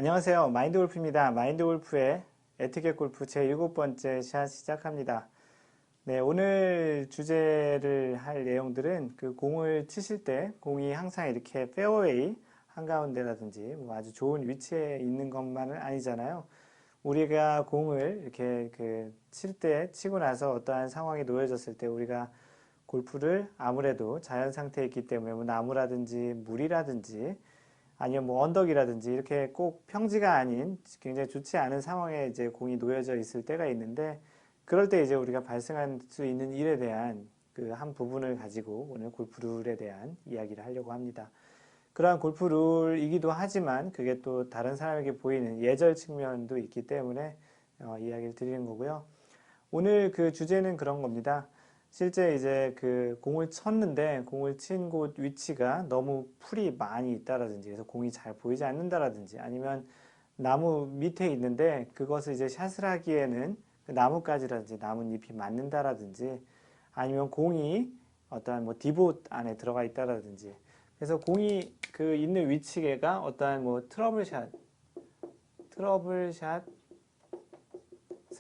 안녕하세요. 마인드골프입니다. 마인드골프의 에티켓 골프 제7번째 샷 시작합니다. 네, 오늘 주제를 할 내용들은 그 공을 치실 때 공이 항상 이렇게 페어웨이 한가운데라든지 뭐 아주 좋은 위치에 있는 것만은 아니잖아요. 우리가 공을 이렇게 칠 때, 치고 나서 어떠한 상황이 놓여졌을 때 우리가 골프를 아무래도 자연 상태에 있기 때문에 뭐 나무라든지 물이라든지 아니면 뭐 언덕이라든지 이렇게 꼭 평지가 아닌 굉장히 좋지 않은 상황에 이제 공이 놓여져 있을 때가 있는데, 그럴 때 이제 우리가 발생할 수 있는 일에 대한 그 한 부분을 가지고 오늘 골프 룰에 대한 이야기를 하려고 합니다. 그러한 골프 룰이기도 하지만 그게 또 다른 사람에게 보이는 예절 측면도 있기 때문에 이야기를 드리는 거고요. 오늘 그 주제는 그런 겁니다. 실제 이제 그 공을 쳤는데 공을 친 곳 위치가 너무 풀이 많이 있다라든지 그래서 공이 잘 보이지 않는다라든지, 아니면 나무 밑에 있는데 그것을 이제 샷을 하기에는 그 나뭇가지라든지 나뭇잎이 맞는다라든지, 아니면 공이 어떠한 뭐 디봇 안에 들어가 있다라든지, 그래서 공이 그 있는 위치가 어떠한 뭐 트러블샷을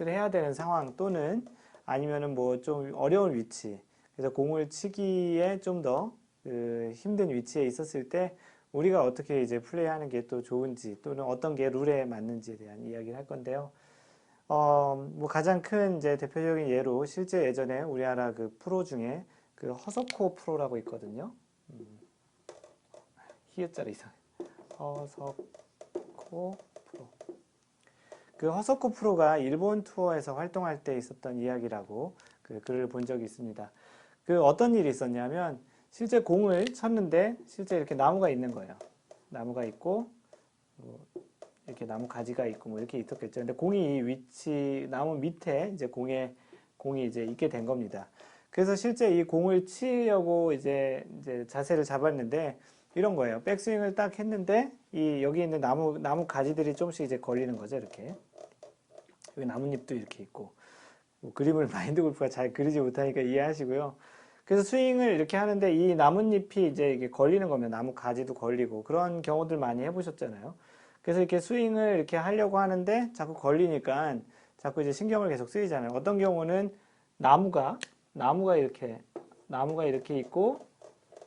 해야 되는 상황, 또는 아니면은 뭐 좀 어려운 위치, 그래서 공을 치기에 좀 더 그 힘든 위치에 있었을 때 우리가 어떻게 이제 플레이하는 게 또 좋은지, 또는 어떤 게 룰에 맞는지에 대한 이야기를 할 건데요. 뭐 가장 큰 이제 대표적인 예로 실제 예전에 우리나라 그 프로 중에 그 허석호 프로라고 있거든요. 히읗자리 이상. 허석호 프로. 그 허석호 프로가 일본 투어에서 활동할 때 있었던 이야기라고 그 글을 본 적이 있습니다. 그 어떤 일이 있었냐면, 실제 공을 쳤는데 실제 이렇게 나무가 있는 거예요. 나무가 있고 뭐 이렇게 나무 가지가 있고 뭐 이렇게 있었겠죠. 근데 공이 이 위치 나무 밑에 이제 공이 이제 있게 된 겁니다. 그래서 실제 이 공을 치려고 이제 자세를 잡았는데 이런 거예요. 백스윙을 딱 했는데 이 여기 있는 나무 가지들이 조금씩 이제 걸리는 거죠. 이렇게 여기 나뭇잎도 이렇게 있고, 뭐 그림을 마인드 골프가 잘 그리지 못하니까 이해하시고요. 그래서 스윙을 이렇게 하는데 이 나뭇잎이 이제 이게 걸리는 거면 나무 가지도 걸리고 그런 경우들 많이 해보셨잖아요. 그래서 이렇게 스윙을 이렇게 하려고 하는데 자꾸 걸리니까 자꾸 이제 신경을 계속 쓰이잖아요. 어떤 경우는 나무가 이렇게 있고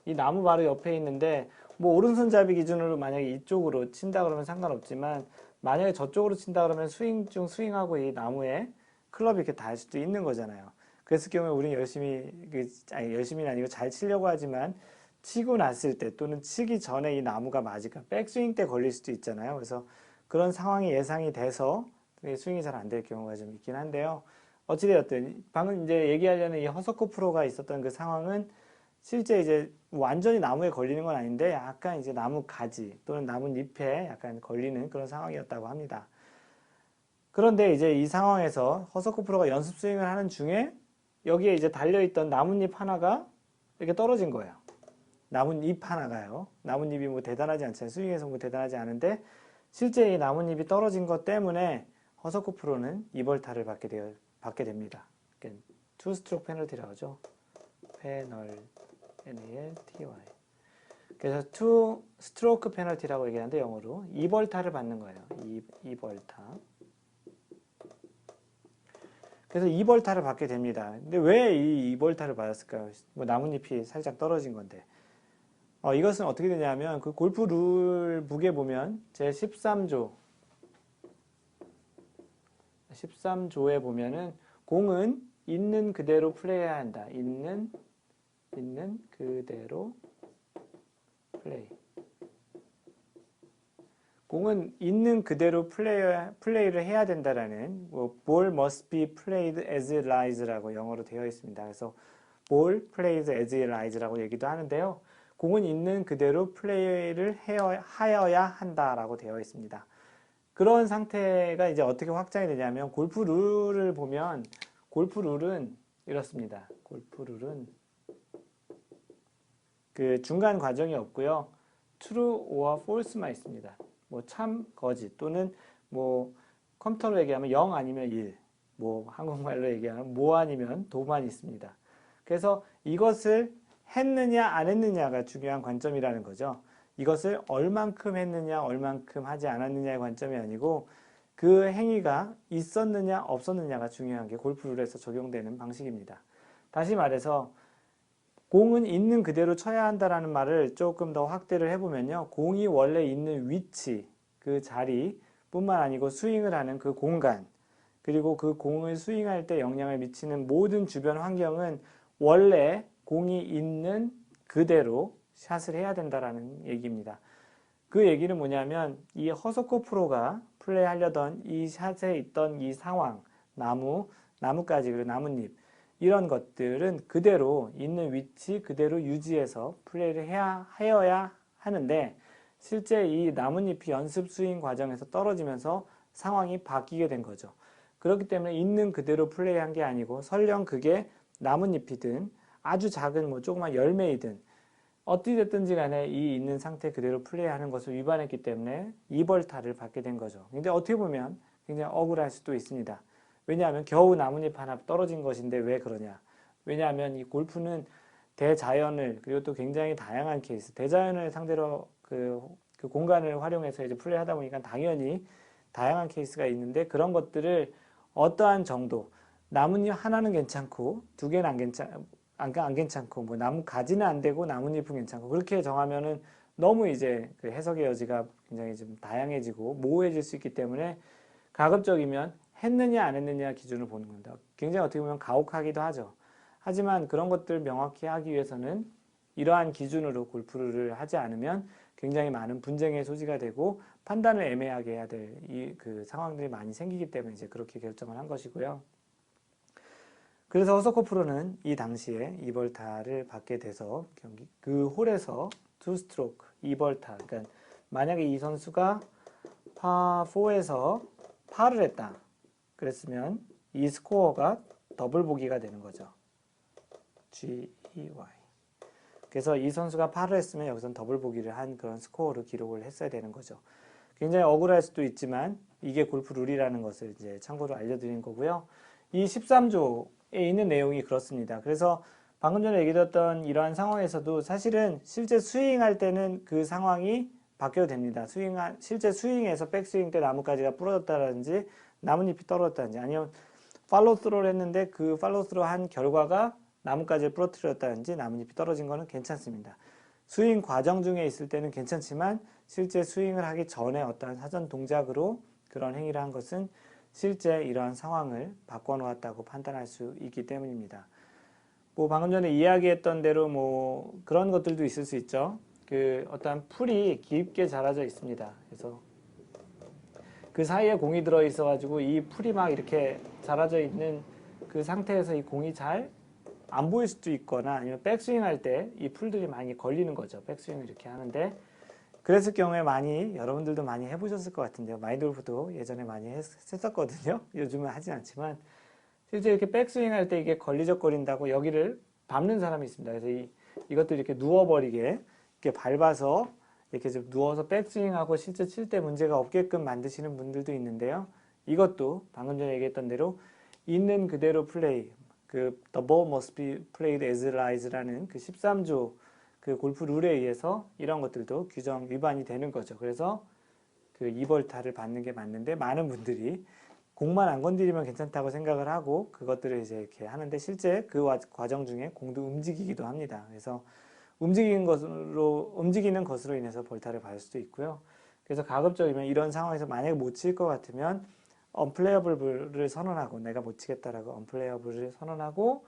이 나무 바로 옆에 있는데, 뭐 오른손잡이 기준으로 만약에 이쪽으로 친다 그러면 상관없지만 만약에 저쪽으로 친다 그러면 스윙하고 이 나무에 클럽이 이렇게 닿을 수도 있는 거잖아요. 그랬을 경우에 우리는 열심히는 아니고 잘 치려고 하지만 치고 났을 때 또는 치기 전에 이 나무가 맞을까, 백스윙 때 걸릴 수도 있잖아요. 그래서 그런 상황이 예상이 돼서 스윙이 잘 안 될 경우가 좀 있긴 한데요. 어찌되었든 방금 이제 얘기하려는 이 허석호 프로가 있었던 그 상황은 실제 이제 완전히 나무에 걸리는 건 아닌데 약간 이제 나무 가지 또는 나뭇잎에 약간 걸리는 그런 상황이었다고 합니다. 그런데 이제 이 상황에서 허석호 프로가 연습 스윙을 하는 중에 여기에 이제 달려있던 나뭇잎 하나가 이렇게 떨어진 거예요. 나뭇잎 하나가요. 나뭇잎이 뭐 대단하지 않잖아요. 스윙에서 뭐 대단하지 않은데 실제 이 나뭇잎이 떨어진 것 때문에 허석호 프로는 이벌타를 받게 됩니다. 투 스트로크 페널티라고 하죠. NALTY. 그래서 투 스트로크 페널티라고 얘기하는데 영어로 이벌타를 받는 거예요. 이벌타. 그래서 이벌타를 받게 됩니다. 근데 왜 이 이벌타를 받았을까요? 뭐 나뭇잎이 살짝 떨어진 건데. 이것은 어떻게 되냐면 그 골프 룰북에 보면 제 13조에 보면은 공은 있는 그대로 플레이해야 한다. 있는 그대로 플레이. 공은 있는 그대로 플레이를 해야 된다라는, 뭐, ball must be played as it lies라고 영어로 되어 있습니다. 그래서 ball plays as it lies라고 얘기도 하는데요. 공은 있는 그대로 플레이를 하여야 한다라고 되어 있습니다. 그런 상태가 이제 어떻게 확장이 되냐면, 골프 룰을 보면 골프 룰은 이렇습니다. 골프 룰은 그 중간 과정이 없고요. true or false만 있습니다. 뭐 참, 거짓, 또는 뭐 컴퓨터로 얘기하면 0 아니면 1, 뭐 한국말로 얘기하면 뭐 아니면 도만 있습니다. 그래서 이것을 했느냐 안 했느냐가 중요한 관점이라는 거죠. 이것을 얼만큼 했느냐, 얼만큼 하지 않았느냐의 관점이 아니고 그 행위가 있었느냐, 없었느냐가 중요한 게 골프 룰에서 적용되는 방식입니다. 다시 말해서 공은 있는 그대로 쳐야 한다라는 말을 조금 더 확대를 해보면요. 공이 원래 있는 위치, 그 자리뿐만 아니고 스윙을 하는 그 공간, 그리고 그 공을 스윙할 때 영향을 미치는 모든 주변 환경은 원래 공이 있는 그대로 샷을 해야 된다라는 얘기입니다. 그 얘기는 뭐냐면 이 허석호 프로가 플레이하려던 이 샷에 있던 이 상황, 나무까지 그리고 나뭇잎 이런 것들은 그대로 있는 위치 그대로 유지해서 플레이를 하여야 하는데 실제 이 나뭇잎이 연습 스윙 과정에서 떨어지면서 상황이 바뀌게 된 거죠. 그렇기 때문에 있는 그대로 플레이한 게 아니고 설령 그게 나뭇잎이든 아주 작은 뭐 조그만 열매이든 어찌 됐든지 간에 이 있는 상태 그대로 플레이하는 것을 위반했기 때문에 2벌타를 받게 된 거죠. 근데 어떻게 보면 굉장히 억울할 수도 있습니다. 왜냐하면 겨우 나뭇잎 하나 떨어진 것인데 왜 그러냐. 왜냐하면 이 골프는 대자연을 그리고 또 굉장히 다양한 케이스, 대자연을 상대로 그 공간을 활용해서 이제 플레이하다 보니까 당연히 다양한 케이스가 있는데 그런 것들을 어떠한 정도, 나뭇잎 하나는 괜찮고 두 개는 안 괜찮고 뭐 나무 가지는 안 되고 나뭇잎은 괜찮고 그렇게 정하면은 너무 이제 그 해석의 여지가 굉장히 좀 다양해지고 모호해질 수 있기 때문에 가급적이면 했느냐 안 했느냐 기준을 보는 겁니다. 굉장히 어떻게 보면 가혹하기도 하죠. 하지만 그런 것들 명확히 하기 위해서는 이러한 기준으로 골프를 하지 않으면 굉장히 많은 분쟁의 소지가 되고 판단을 애매하게 해야 될 그 상황들이 많이 생기기 때문에 이제 그렇게 결정을 한 것이고요. 그래서 허석호 프로는 이 당시에 2벌타를 받게 돼서 경기 그 홀에서 2스트로크 2벌타 그러니까 만약에 이 선수가 파4에서 파를 했다 그랬으면 이 스코어가 더블 보기가 되는 거죠. GEY. 그래서 이 선수가 파를 했으면 여기서는 더블 보기를 한 그런 스코어로 기록을 했어야 되는 거죠. 굉장히 억울할 수도 있지만 이게 골프 룰이라는 것을 이제 참고로 알려드린 거고요. 이 13조에 있는 내용이 그렇습니다. 그래서 방금 전에 얘기했던 이러한 상황에서도 사실은 실제 스윙할 때는 그 상황이 바뀌어도 됩니다. 실제 스윙에서 백스윙 때 나뭇가지가 부러졌다든지 나뭇잎이 떨어졌다든지 아니면 팔로우 스루를 했는데 그 팔로우 스루 한 결과가 나뭇가지를 부러뜨렸다든지 나뭇잎이 떨어진 거는 괜찮습니다. 스윙 과정 중에 있을 때는 괜찮지만 실제 스윙을 하기 전에 어떠한 사전 동작으로 그런 행위를 한 것은 실제 이러한 상황을 바꿔놓았다고 판단할 수 있기 때문입니다. 뭐 방금 전에 이야기했던 대로 뭐 그런 것들도 있을 수 있죠. 그 어떠한 풀이 깊게 자라져 있습니다. 그래서 그 사이에 공이 들어 있어 가지고 이 풀이 막 이렇게 자라져 있는 그 상태에서 이 공이 잘 안 보일 수도 있거나 아니면 백스윙 할 때 이 풀들이 많이 걸리는 거죠. 백스윙을 이렇게 하는데 그랬을 경우에 여러분들도 많이 해보셨을 것 같은데요. 마인드 골프도 예전에 많이 했었거든요. 요즘은 하진 않지만 실제 이렇게 백스윙 할 때 이게 걸리적거린다고 여기를 밟는 사람이 있습니다. 그래서 이것도 이렇게 누워버리게 이렇게 밟아서 이렇게 좀 누워서 백스윙하고 실제 칠 때 문제가 없게끔 만드시는 분들도 있는데요. 이것도 방금 전에 얘기했던 대로 있는 그대로 플레이, 그 The ball must be played as it lies라는 그 13조 그 골프 룰에 의해서 이런 것들도 규정 위반이 되는 거죠. 그래서 그 2벌타를 받는 게 맞는데 많은 분들이 공만 안 건드리면 괜찮다고 생각을 하고 그것들을 이제 이렇게 하는데 실제 그 과정 중에 공도 움직이기도 합니다. 그래서 움직이는 것으로 인해서 벌타를 받을 수도 있고요. 그래서 가급적이면 이런 상황에서 만약에 못 칠 것 같으면 언플레이어블을 선언하고 내가 못 치겠다라고 언플레이어블을 선언하고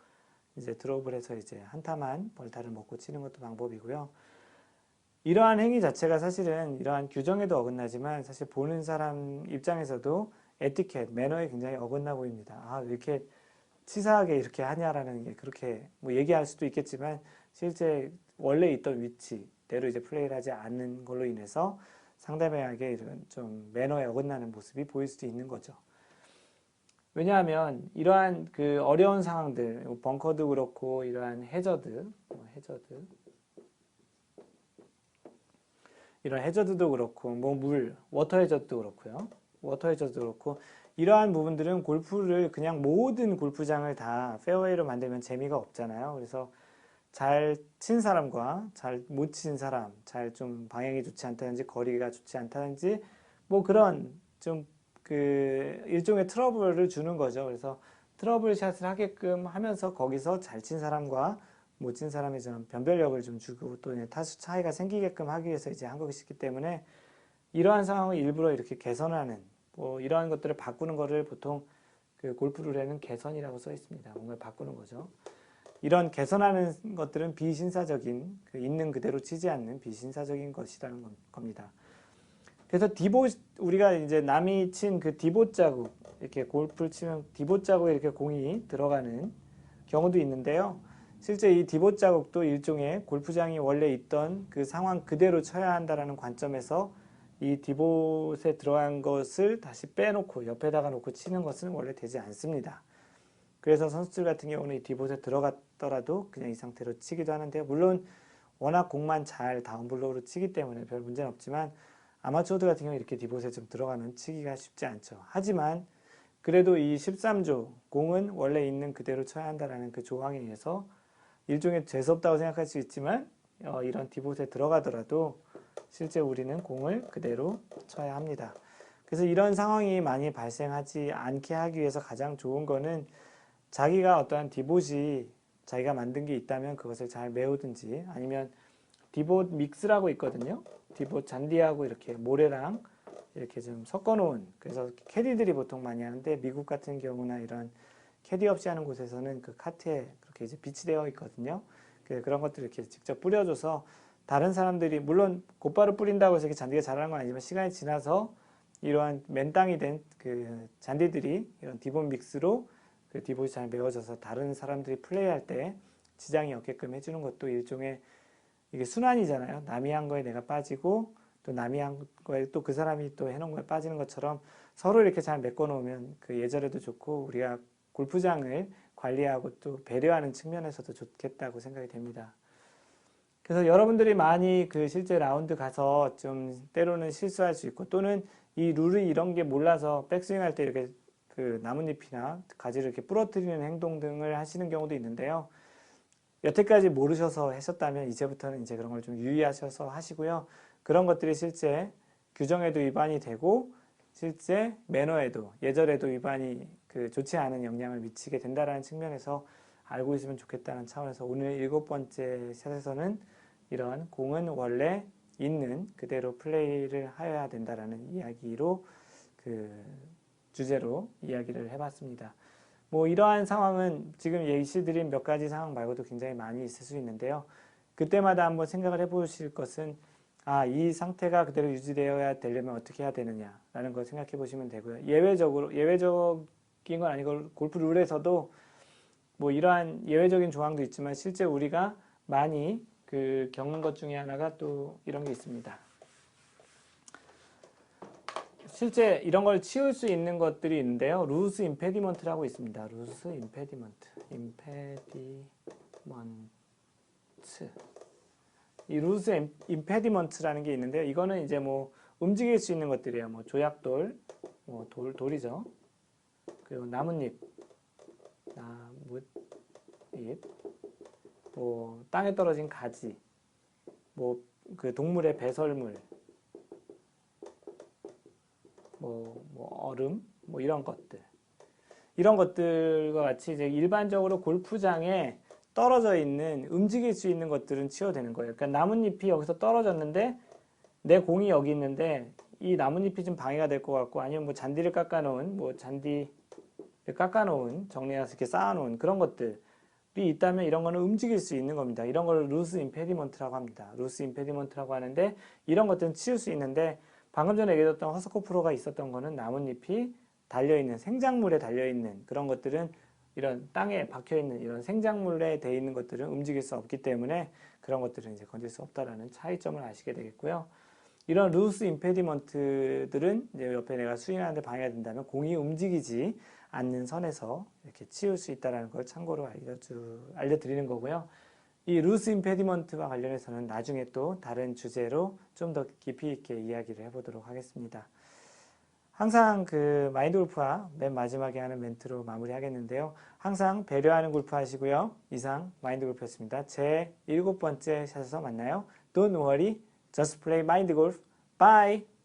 이제 드롭을 해서 이제 한타만 벌타를 먹고 치는 것도 방법이고요. 이러한 행위 자체가 사실은 이러한 규정에도 어긋나지만 사실 보는 사람 입장에서도 에티켓, 매너에 굉장히 어긋나 보입니다. 아, 왜 이렇게 치사하게 이렇게 하냐라는 게 그렇게 뭐 얘기할 수도 있겠지만 실제 원래 있던 위치대로 이제 플레이를 하지 않는 걸로 인해서 상대방에게 이런 좀 매너에 어긋나는 모습이 보일 수도 있는 거죠. 왜냐하면 이러한 그 어려운 상황들, 벙커도 그렇고 이러한 이런 해저드도 그렇고 뭐 워터 해저드도 그렇고요. 워터 해저드도 그렇고 이러한 부분들은 골프를 그냥 모든 골프장을 다 페어웨이로 만들면 재미가 없잖아요. 그래서 잘 친 사람과 잘 못 친 사람, 잘 좀 방향이 좋지 않다든지 거리가 좋지 않다든지 뭐 그런 좀 그 일종의 트러블을 주는 거죠. 그래서 트러블 샷을 하게끔 하면서 거기서 잘 친 사람과 못 친 사람이 좀 변별력을 좀 주고 또 타수 차이가 생기게끔 하기 위해서 이제 한 것이기 때문에 이러한 상황을 일부러 이렇게 개선하는 뭐 이러한 것들을 바꾸는 거를 보통 그 골프 룰에는 개선이라고 써 있습니다. 뭔가를 바꾸는 거죠. 이런 개선하는 것들은 비신사적인 그 있는 그대로 치지 않는 비신사적인 것이라는 겁니다. 그래서 디봇 우리가 이제 남이 친 그 디봇 자국 이렇게 골프를 치면 디봇 자국에 이렇게 공이 들어가는 경우도 있는데요. 실제 이 디봇 자국도 일종의 골프장이 원래 있던 그 상황 그대로 쳐야 한다라는 관점에서 이 디봇에 들어간 것을 다시 빼놓고 옆에다가 놓고 치는 것은 원래 되지 않습니다. 그래서 선수들 같은 경우는 이 디봇에 들어갔더라도 그냥 이 상태로 치기도 하는데요. 물론 워낙 공만 잘 다운블로우로 치기 때문에 별 문제는 없지만 아마추어들 같은 경우 이렇게 디봇에 좀 들어가면 치기가 쉽지 않죠. 하지만 그래도 이 13조 공은 원래 있는 그대로 쳐야 한다라는 그 조항에 의해서 일종의 재수없다고 생각할 수 있지만 이런 디봇에 들어가더라도 실제 우리는 공을 그대로 쳐야 합니다. 그래서 이런 상황이 많이 발생하지 않게 하기 위해서 가장 좋은 거는 자기가 어떠한 디봇이 자기가 만든 게 있다면 그것을 잘 메우든지 아니면 디봇 믹스라고 있거든요. 디봇 잔디하고 이렇게 모래랑 이렇게 좀 섞어 놓은 그래서 캐디들이 보통 많이 하는데 미국 같은 경우나 이런 캐디 없이 하는 곳에서는 그 카트에 그렇게 이제 비치되어 있거든요. 그런 것들을 이렇게 직접 뿌려줘서 다른 사람들이 물론 곧바로 뿌린다고 해서 이렇게 잔디가 자라는 건 아니지만 시간이 지나서 이러한 맨땅이 된 그 잔디들이 이런 디봇 믹스로 그 디봇이 잘 메워져서 다른 사람들이 플레이할 때 지장이 없게끔 해주는 것도 일종의 이게 순환이잖아요. 남이 한 거에 내가 빠지고 또 남이 한 거에 또 그 사람이 또 해놓은 거에 빠지는 것처럼 서로 이렇게 잘 메꿔 놓으면 그 예절에도 좋고 우리가 골프장을 관리하고 또 배려하는 측면에서도 좋겠다고 생각이 됩니다. 그래서 여러분들이 많이 그 실제 라운드 가서 좀 때로는 실수할 수 있고 또는 이 룰이 이런 게 몰라서 백스윙 할 때 이렇게 그 나뭇잎이나 가지를 이렇게 부러뜨리는 행동 등을 하시는 경우도 있는데요. 여태까지 모르셔서 하셨다면 이제부터는 이제 그런 걸 좀 유의하셔서 하시고요. 그런 것들이 실제 규정에도 위반이 되고 실제 매너에도 예절에도 위반이 그 좋지 않은 영향을 미치게 된다는 측면에서 알고 있으면 좋겠다는 차원에서 오늘 7번째 샷에서는 이런 공은 원래 있는 그대로 플레이를 하여야 된다라는 이야기로 그 주제로 이야기를 해봤습니다. 뭐 이러한 상황은 지금 예시드린 몇 가지 상황 말고도 굉장히 많이 있을 수 있는데요. 그때마다 한번 생각을 해보실 것은 이 상태가 그대로 유지되어야 되려면 어떻게 해야 되느냐라는 걸 생각해 보시면 되고요. 예외적인 건 아니고 골프 룰에서도 뭐 이러한 예외적인 조항도 있지만 실제 우리가 많이 그 겪는 것 중에 하나가 또 이런 게 있습니다. 실제 이런 걸 치울 수 있는 것들이 있는데요. 루스 임페디먼트라고 있습니다. 루스 임페디먼트. 이 루스 임페디먼트라는 게 있는데요. 이거는 이제 뭐 움직일 수 있는 것들이에요. 뭐 조약돌, 뭐 돌이죠. 그리고 나뭇잎, 뭐 땅에 떨어진 가지, 뭐 그 동물의 배설물, 뭐 얼음, 뭐 이런 것들. 이런 것들과 같이 이제 일반적으로 골프장에 떨어져 있는 움직일 수 있는 것들은 치워되는 거예요. 그러니까 나뭇잎이 여기서 떨어졌는데 내 공이 여기 있는데 이 나뭇잎이 좀 방해가 될 것 같고 아니면 뭐 잔디를 깎아놓은 뭐 잔디를 깎아놓은 정리해서 이렇게 쌓아놓은 그런 것들이 있다면 이런 거는 움직일 수 있는 겁니다. 이런 걸 루스 임페디먼트라고 합니다. 루스 임페디먼트라고 하는데 이런 것들은 치울 수 있는데 방금 전에 얘기했던 허스코 프로가 있었던 거는 나뭇잎이 달려있는 생작물에 달려있는 그런 것들은 이런 땅에 박혀있는 이런 생작물에 돼 있는 것들은 움직일 수 없기 때문에 그런 것들은 이제 건질 수 없다라는 차이점을 아시게 되겠고요. 이런 루스 임페디먼트들은 이제 옆에 내가 스윙하는데 방해가 된다면 공이 움직이지 않는 선에서 이렇게 치울 수 있다는 걸 참고로 알려드리는 거고요. 이 루스 임페디먼트와 관련해서는 나중에 또 다른 주제로 좀 더 깊이 있게 이야기를 해보도록 하겠습니다. 항상 그 마인드 골프와 맨 마지막에 하는 멘트로 마무리하겠는데요. 항상 배려하는 골프 하시고요. 이상 마인드 골프였습니다. 제 7번째 샷에서 만나요. Don't worry, just play mind golf. Bye!